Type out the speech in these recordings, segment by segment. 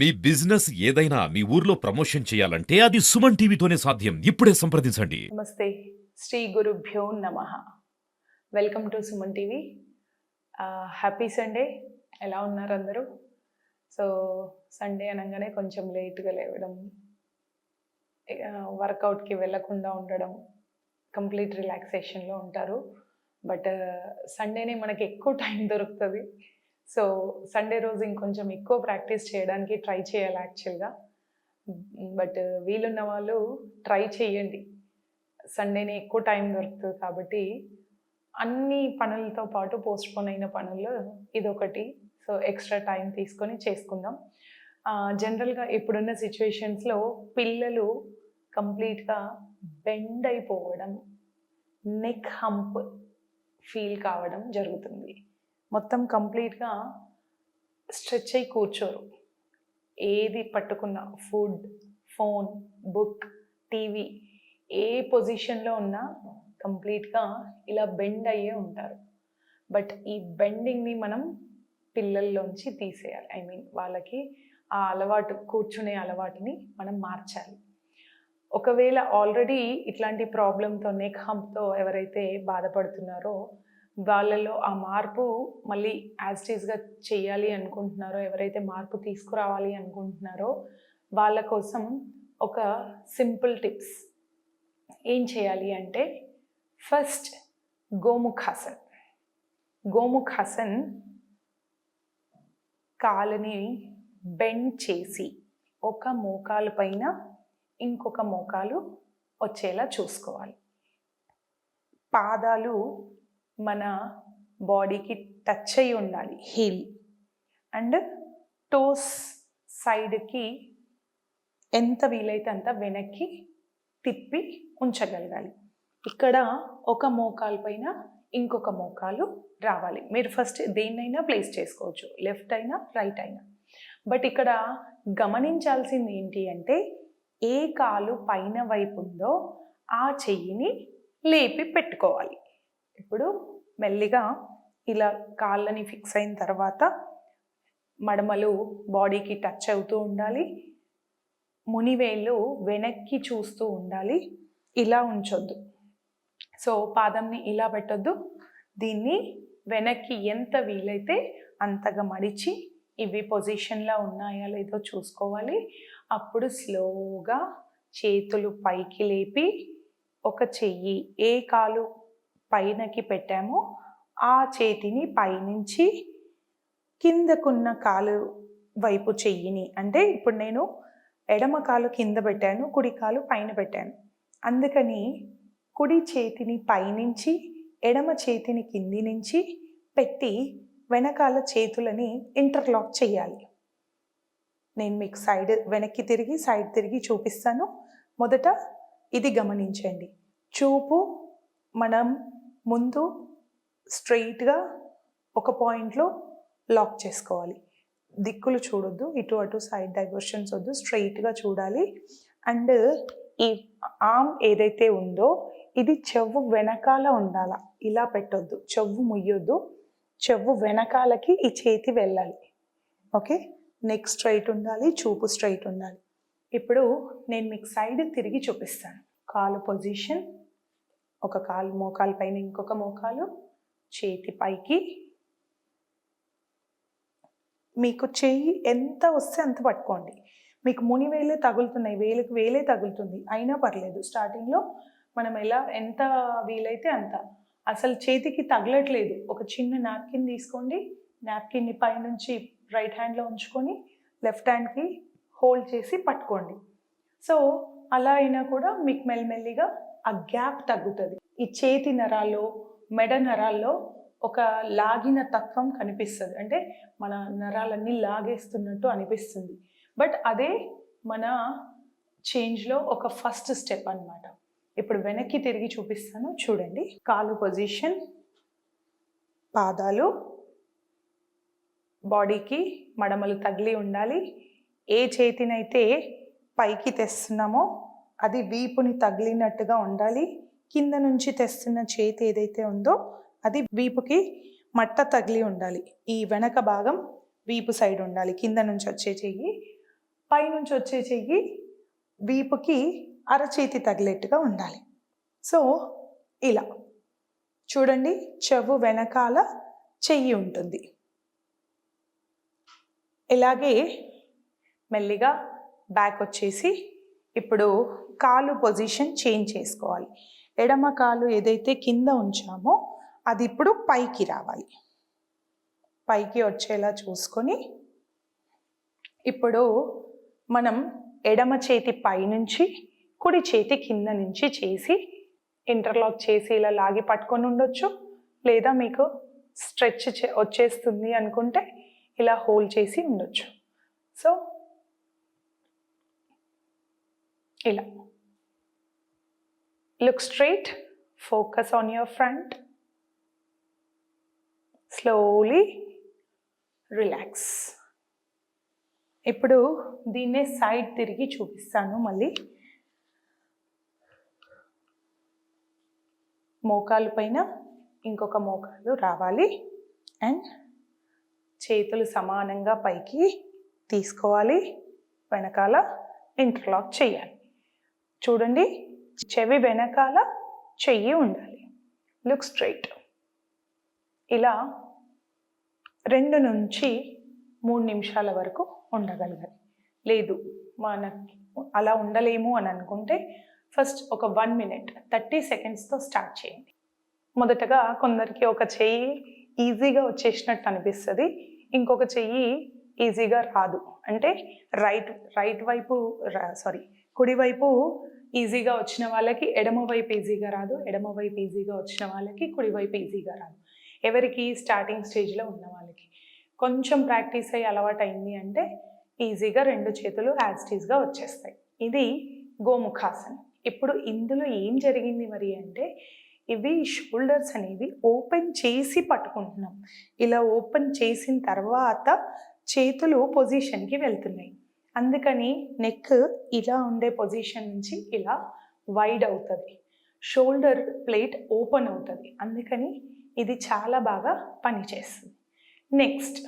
మీ business ఏదైనా మీ ఊర్లో promotion చేయాలంటే అది సుమన్ టీవీతోనే సాధ్యం. ఇప్పుడే సంప్రదించండి. నమస్తే. శ్రీ గురుభ్యో నమః. Welcome to Suman TV. Happy Sunday. ఎలా ఉన్నారు అందరూ? సో సండే అనగానే కొంచెం లేట్గా లేవడం, వర్కౌట్కి వెళ్ళకుండా ఉండడం, కంప్లీట్ రిలాక్సేషన్లో ఉంటారు. బట్ సండేనే మనకి ఎక్కువ టైం దొరుకుతుంది. సో సండే రోజు ఇంకొంచెం ఎక్కువ ప్రాక్టీస్ చేయడానికి ట్రై చేయాలి యాక్చువల్గా. బట్ వీలున్న వాళ్ళు ట్రై చేయండి. సండేనే ఎక్కువ టైం దొరుకుతుంది కాబట్టి అన్ని పనులతో పాటు పోస్ట్పోన్ అయిన పనులు ఇదొకటి. సో ఎక్స్ట్రా టైం తీసుకొని చేసుకుందాం. జనరల్గా ఇప్పుడున్న సిచ్యువేషన్స్లో పిల్లలు కంప్లీట్గా బెండ్ అయిపోవడం, నెక్ హంప్ ఫీల్ కావడం జరుగుతుంది. మొత్తం కంప్లీట్గా స్ట్రెచ్ అయి కూర్చోరు. ఏది పట్టుకున్నా ఫుడ్, ఫోన్, బుక్, టీవీ ఏ పొజిషన్లో ఉన్నా కంప్లీట్గా ఇలా బెండ్ అయ్యే ఉంటారు. బట్ ఈ బెండింగ్ని మనం పిల్లల్లోంచి తీసేయాలి. ఐ మీన్ వాళ్ళకి ఆ అలవాటు, కూర్చునే అలవాటుని మనం మార్చాలి. ఒకవేళ ఆల్రెడీ ఇట్లాంటి ప్రాబ్లంతో, నెక్ హంప్తో ఎవరైతే బాధపడుతున్నారో వాళ్ళలో ఆ మార్పు మళ్ళీ యాజ్ ఇట్ ఈస్గా చేయాలి అనుకుంటున్నారో, ఎవరైతే మార్పు తీసుకురావాలి అనుకుంటున్నారో వాళ్ళ కోసం ఒక సింపుల్ టిప్స్. ఏం చేయాలి అంటే ఫస్ట్ గోముఖాసన్. గోముఖాసన్ కాలుని బెండ్ చేసి ఒక మోకాలు పైన ఇంకొక మోకాలు వచ్చేలా చూసుకోవాలి. పాదాలు మన బాడీకి టచ్ అయి ఉండాలి, హీల్. అండ్ టోస్ సైడ్కి ఎంత వీలైతే అంత వెనక్కి తిప్పి ఉంచగలగాలి. ఇక్కడ ఒక మోకాలు పైన ఇంకొక మోకాలు రావాలి. మీరు ఫస్ట్ దేన్నైనా ప్లేస్ చేసుకోవచ్చు, లెఫ్ట్ అయినా రైట్ అయినా. బట్ ఇక్కడ గమనించాల్సింది ఏంటి అంటే ఏ కాలు పైన వైపు ఉందో ఆ చెయ్యిని లేపి పెట్టుకోవాలి. ఇప్పుడు మెల్లిగా ఇలా కాళ్ళని ఫిక్స్ అయిన తర్వాత మడమలు బాడీకి టచ్ అవుతూ ఉండాలి. మునివేళ్ళు వెనక్కి చూస్తూ ఉండాలి. ఇలా ఉంచొద్దు. సో పాదంని ఇలా పెట్టొద్దు. దీన్ని వెనక్కి ఎంత వీలైతే అంతగా మడిచి ఇవి పొజిషన్లో ఉన్నాయా లేదో చూసుకోవాలి. అప్పుడు స్లోగా చేతులు పైకి లేపి ఒక చెయ్యి ఏ కాలు పైనకి పెట్టామో ఆ చేతిని పైనుంచి కిందకున్న కాలు వైపు చెయ్యిని, అంటే ఇప్పుడు నేను ఎడమ కాలు కింద పెట్టాను, కుడి కాలు పైన పెట్టాను. అందుకని కుడి చేతిని పైనుంచి ఎడమ చేతిని కింది నుంచి పెట్టి వెనకాల చేతులని ఇంటర్లాక్ చేయాలి. నేను మీకు సైడ్ వెనక్కి తిరిగి సైడ్ తిరిగి చూపిస్తాను. మొదట ఇది గమనించండి. చూపు మనం ముందు స్ట్రెయిట్గా ఒక పాయింట్లో లాక్ చేసుకోవాలి. దిక్కులు చూడొద్దు, ఇటు అటు సైడ్ డైవర్షన్స్ వద్దు, స్ట్రెయిట్గా చూడాలి. అండ్ ఈ ఆర్మ్ ఏదైతే ఉందో ఇది చెవు వెనకాల ఉండాల, ఇలా పెట్టొద్దు, చెవు ముయ్యొద్దు, చెవు వెనకాలకి ఈ చేతి వెళ్ళాలి. ఓకే, నెక్ స్ట్రైట్ ఉండాలి, చూపు స్ట్రైట్ ఉండాలి. ఇప్పుడు నేను మీకు సైడ్ తిరిగి చూపిస్తాను. కాలు పొజిషన్, ఒక కాలు మోకాలు పైన ఇంకొక మోకాలు, చేతి పైకి. మీకు చెయ్యి ఎంత వస్తే అంత పట్టుకోండి. మీకు మునివేలే తగులుతున్నాయి, వేలకు వేలే తగులుతుంది అయినా పర్లేదు. స్టార్టింగ్లో మనం ఎంత వీలైతే అంత. అసలు చేతికి తగలట్లేదు, ఒక చిన్న నాప్కిన్ తీసుకోండి. నాప్కిన్ని పైనుంచి రైట్ హ్యాండ్లో ఉంచుకొని లెఫ్ట్ హ్యాండ్కి హోల్డ్ చేసి పట్టుకోండి. సో అలా అయినా కూడా మీకు మెల్లిమెల్లిగా ఆ గ్యాప్ తగ్గుతుంది. ఈ చేతి నరాల్లో, మెడ నరాల్లో ఒక లాగిన తత్వం కనిపిస్తుంది, అంటే మన నరాలన్నీ లాగేస్తున్నట్టు అనిపిస్తుంది. బట్ అదే మన చేంజ్లో ఒక ఫస్ట్ స్టెప్ అన్నమాట. ఇప్పుడు వెనక్కి తిరిగి చూపిస్తాను, చూడండి. కాలు పొజిషన్, పాదాలు బాడీకి మడమలు తగిలి ఉండాలి. ఏ చేతినైతే పైకి తెస్తున్నామో అది వీపుని తగిలినట్టుగా ఉండాలి. కింద నుంచి తెస్తున్న చేతి ఏదైతే ఉందో అది వీపుకి మట్ట తగిలి ఉండాలి. ఈ వెనక భాగం వీపు సైడ్ ఉండాలి, కింద నుంచి వచ్చే చెయ్యి. పైనుంచి వచ్చే చెయ్యి వీపుకి అరచేతి తగిలేట్టుగా ఉండాలి. సో ఇలా చూడండి, చెవు వెనకాల చెయ్యి ఉంటుంది. ఇలాగే మెల్లిగా బ్యాక్ వచ్చేసి ఇప్పుడు కాలు పొజిషన్ చేంజ్ చేసుకోవాలి. ఎడమ కాలు ఏదైతే కింద ఉంచామో అది ఇప్పుడు పైకి రావాలి. పైకి వచ్చేలా చూసుకొని ఇప్పుడు మనం ఎడమ చేతి పైనుంచి కుడి చేతి కింద నుంచి చేసి ఇంటర్లాక్ చేసి ఇలా లాగి పట్టుకొని ఉండొచ్చు. లేదా మీకు స్ట్రెచ్ వచ్చేస్తుంది అనుకుంటే ఇలా హోల్డ్ చేసి ఉండొచ్చు. సో ఇలా look straight, focus on your front, slowly relax. ఇప్పుడు దీన్నే సైడ్ తిరిగి చూపిస్తాను. మళ్ళీ మోకాలు పైన ఇంకొక మోకాలు రావాలి అండ్ చేతులు సమానంగా పైకి తీసుకోవాలి, వెనకాల ఇంటర్లాక్ చేయాలి. చూడండి, చెవి వెనకాల చెయ్యి ఉండాలి. Look straight. ఇలా 2 నుంచి 3 నిమిషాల వరకు ఉండగలగాలి. లేదు మనకి అలా ఉండలేము అని అనుకుంటే ఫస్ట్ ఒక 1 minute 30 secondsతో స్టార్ట్ చేయండి. మొదటగా కొందరికి ఒక చెయ్యి ఈజీగా వచ్చేసినట్టు అనిపిస్తుంది, ఇంకొక చెయ్యి ఈజీగా రాదు. అంటే కుడివైపు ఈజీగా వచ్చిన వాళ్ళకి ఎడమ వైపు ఈజీగా రాదు, ఎడమ వైపు ఈజీగా వచ్చిన వాళ్ళకి కుడివైపు ఈజీగా రాదు. ఎవరికి స్టార్టింగ్ స్టేజ్లో ఉన్న వాళ్ళకి కొంచెం ప్రాక్టీస్ అయ్యి అలవాటు అయింది అంటే ఈజీగా 2 చేతులు యాజ్ ఇట్ ఈస్గా వచ్చేస్తాయి. ఇది గోముఖాసనం. ఇప్పుడు ఇందులో ఏం జరిగింది మరి అంటే, ఇవి షోల్డర్స్ అనేవి ఓపెన్ చేసి పట్టుకుంటున్నాం. ఇలా ఓపెన్ చేసిన తర్వాత చేతులు పొజిషన్కి వెళ్తున్నాయి. అందుకని నెక్ ఇలా ఉండే పొజిషన్ నుంచి ఇలా వైడ్ అవుతుంది, షోల్డర్ ప్లేట్ ఓపెన్ అవుతుంది. అందుకని ఇది చాలా బాగా పనిచేస్తుంది. నెక్స్ట్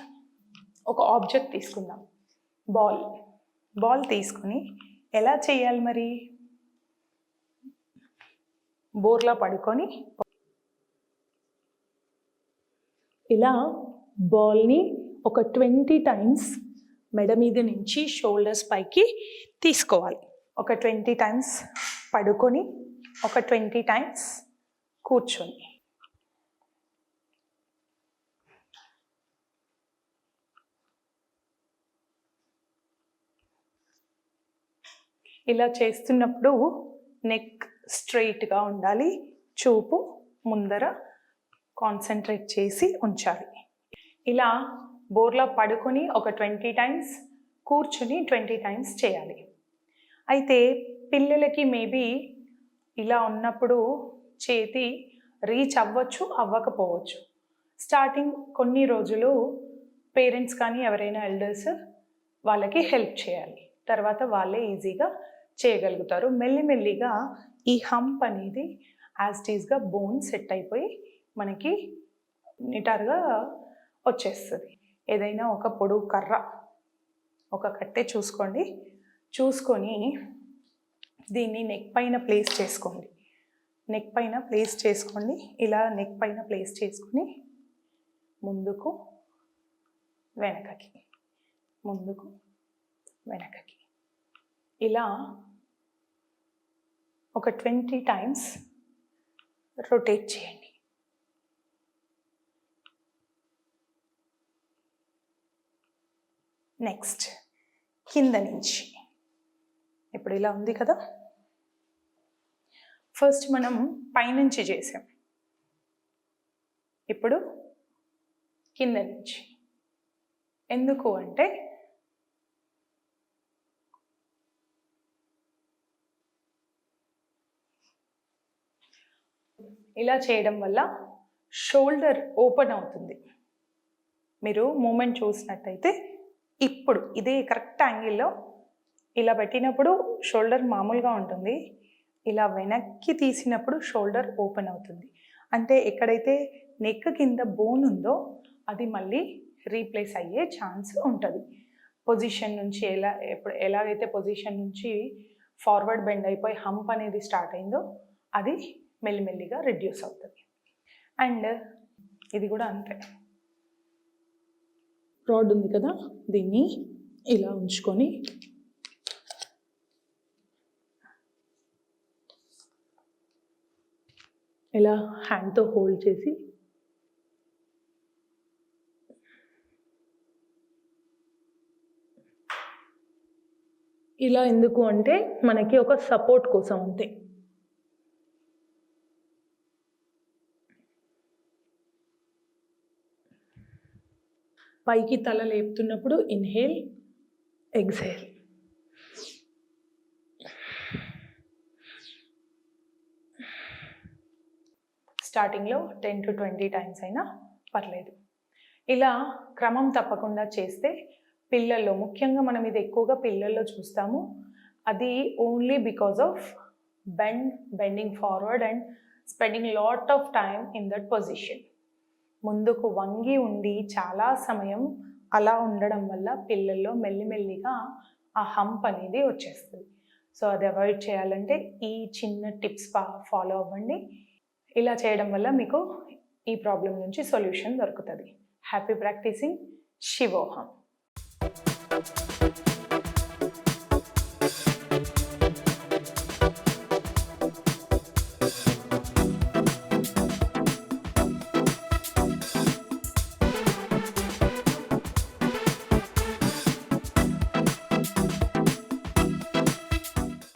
ఒక ఆబ్జెక్ట్ తీసుకుందాం, బాల్ తీసుకొని ఎలా చేయాలి మరి? బోర్లా పడుకొని ఇలా బాల్ని ఒక 20 times మెడ మీద నుంచి షోల్డర్స్ పైకి తీసుకోవాలి. ఒక 20 times పడుకొని, ఒక 20 times కూర్చొని. ఇలా చేస్తున్నప్పుడు నెక్ స్ట్రైట్గా ఉండాలి, చూపు ముందర కాన్సన్ట్రేట్ చేసి ఉంచాలి. ఇలా బోర్లా పడుకొని ఒక 20 times, కూర్చుని 20 times చేయాలి. అయితే పిల్లలకి మేబీ ఇలా ఉన్నప్పుడు చేతి రీచ్ అవ్వచ్చు, అవ్వకపోవచ్చు. స్టార్టింగ్ కొన్ని రోజులు పేరెంట్స్ కానీ ఎవరైనా ఎల్డర్స్ వాళ్ళకి హెల్ప్ చేయాలి, తర్వాత వాళ్ళే ఈజీగా చేయగలుగుతారు. మెల్లిమెల్లిగా ఈ హంప్ అనేది యాజ్ ఇట్ ఈస్గా బోన్ సెట్ అయిపోయి మనకి నిటారుగా వచ్చేస్తుంది. ఏదైనా ఒక పొడుగు కర్ర, ఒక కట్టె చూసుకొని దీన్ని నెక్ పైన ప్లేస్ చేసుకోండి. ఇలా నెక్ పైన ప్లేస్ చేసుకొని ముందుకు వెనకకి ఇలా ఒక 20 times రొటేట్ చేయండి. నెక్స్ట్ కింద నుంచి, ఇప్పుడు ఇలా ఉంది కదా, ఫస్ట్ మనం పైనుంచి చేసాం, ఇప్పుడు కింద నుంచి. ఎందుకు అంటే ఇలా చేయడం వల్ల షోల్డర్ ఓపెన్ అవుతుంది. మీరు మూమెంట్ చూసినట్టయితే ఇప్పుడు ఇదే కరెక్ట్ యాంగిల్లో ఇలా పెట్టినప్పుడు షోల్డర్ మామూలుగా ఉంటుంది, ఇలా వెనక్కి తీసినప్పుడు షోల్డర్ ఓపెన్ అవుతుంది. అంటే ఎక్కడైతే నెక్ కింద బోన్ ఉందో అది మళ్ళీ రీప్లేస్ అయ్యే ఛాన్స్ ఉంటుంది. పొజిషన్ నుంచి ఎలాగైతే పొజిషన్ నుంచి ఫార్వర్డ్ బెండ్ అయిపోయి హంప్ అనేది స్టార్ట్ అయిందో అది మెల్లిమెల్లిగా రిడ్యూస్ అవుతుంది. అండ్ ఇది కూడా అంతే, రాడ్ ఉంది కదా, దీన్ని ఇలా ఉంచుకొని ఇలా హ్యాండ్తో హోల్డ్ చేసి ఇలా ఎందుకు అంటే మనకి ఒక సపోర్ట్ కోసం అంతే. పైకి తల లేపుతున్నప్పుడు ఇన్హేల్, ఎక్స్హేల్. స్టార్టింగ్లో 10 to 20 టైమ్స్ అయినా పర్లేదు. ఇలా క్రమం తప్పకుండా చేస్తే పిల్లల్లో, ముఖ్యంగా మనం ఇది ఎక్కువగా పిల్లల్లో చూస్తాము, అది only because of bending forward and spending lot of time in that position. ముందుకు వంగి ఉండి చాలా సమయం అలా ఉండడం వల్ల పిల్లల్లో మెల్లిమెల్లిగా ఆ హంప్ అనేది వచ్చేస్తుంది. సో అది అవాయిడ్ చేయాలంటే ఈ చిన్న టిప్స్ ఫాలో అవ్వండి. ఇలా చేయడం వల్ల మీకు ఈ ప్రాబ్లం నుంచి సొల్యూషన్ దొరుకుతుంది. Happy practising. శివోహం.